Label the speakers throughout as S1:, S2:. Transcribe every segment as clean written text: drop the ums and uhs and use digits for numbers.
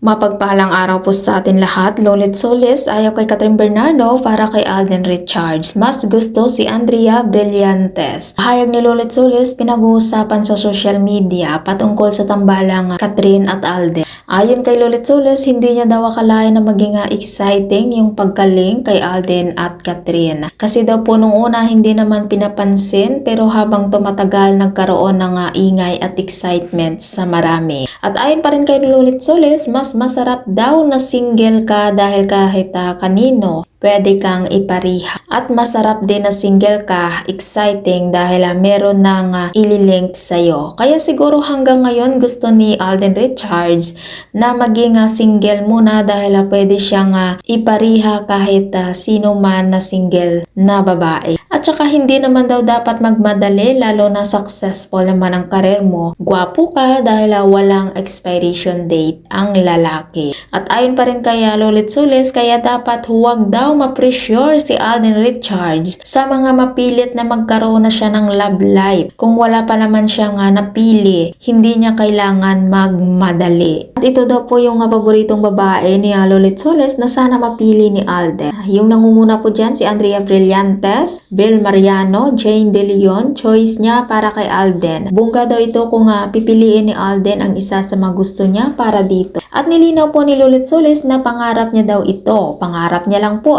S1: Mapagpalang araw po sa atin lahat. Lolit Solis ayaw kay Catherine Bernardo para kay Alden Richards. Mas gusto si Andrea Brillantes. Hayag ni Lolit Solis pinag-uusapan sa social media patungkol sa tambalang Catherine at Alden. Ayon kay Lolit Solis, hindi niya daw akalain na maging exciting yung pagkaling kay Alden at Catherine. Kasi daw po nung una hindi naman pinapansin, pero habang tumatagal nagkaroon ng ingay at excitement sa marami. At ayon pa rin kay Lolit Solis, mas masarap daw na single ka dahil kahit kanino pwede kang ipariha. At masarap din na single ka, exciting dahil meron nang ililink sa'yo. Kaya siguro hanggang ngayon gusto ni Alden Richards na maging single muna dahil pwede siyang ipariha kahit sino man na single na babae. At saka hindi naman daw dapat magmadali lalo na successful naman ang karir mo. Gwapo ka dahil walang expiration date ang lalaki. At ayon pa rin kay Lolit Solis, kaya dapat huwag daw ma-pressure si Alden Richards sa mga mapilit na magkaroon na siya ng love life. Kung wala pa naman siyang napili, hindi niya kailangan magmadali. At ito daw po yung paboritong babae ni Lolit Solis na sana mapili ni Alden. Yung nangunguna po dyan si Andrea Brillantes, Bill Mariano, Jane De Leon, choice niya para kay Alden. Bungga daw ito kung pipiliin ni Alden ang isa sa mga gusto niya para dito. At nilinaw po ni Lolit Solis na pangarap niya daw ito. Pangarap niya lang po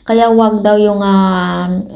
S1: kaya wag daw yung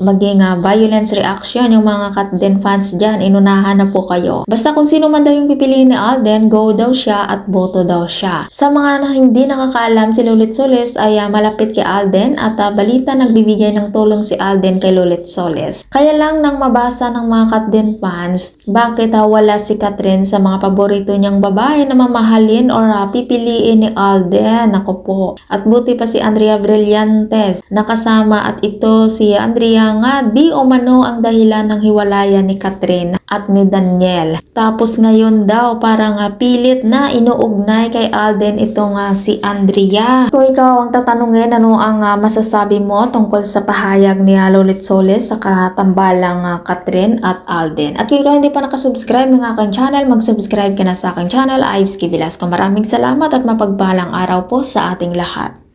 S1: maging violence reaction yung mga Catden fans dyan. Inunahan na po kayo. Basta kung sino man daw yung pipiliin ni Alden, go daw siya at boto daw siya. Sa mga hindi nakakaalam, si Lolit Solis ay malapit kay Alden at balita nagbibigay ng tulong si Alden kay Lolit Solis. Kaya lang nang mabasa ng mga Catden fans, bakit wala si Catherine sa mga paborito niyang babae na mamahalin or pipiliin ni Alden. Ako po. At buti pa si Andrea Brillantes nakasama at ito si Andrea nga di umano ang dahilan ng hiwalayan ni Catherine at ni Daniel. Tapos ngayon daw parang pilit na inuugnay kay Alden itong si Andrea. Kung ikaw ang tatanungin, ano ang masasabi mo tungkol sa pahayag ni Lolit Solis sa katambalang Catherine at Alden? At kung ikaw hindi pa nakasubscribe ng aking channel, mag-subscribe ka na sa aking channel, Ives K. Velasco. Maraming salamat at mapagpalang araw po sa ating lahat.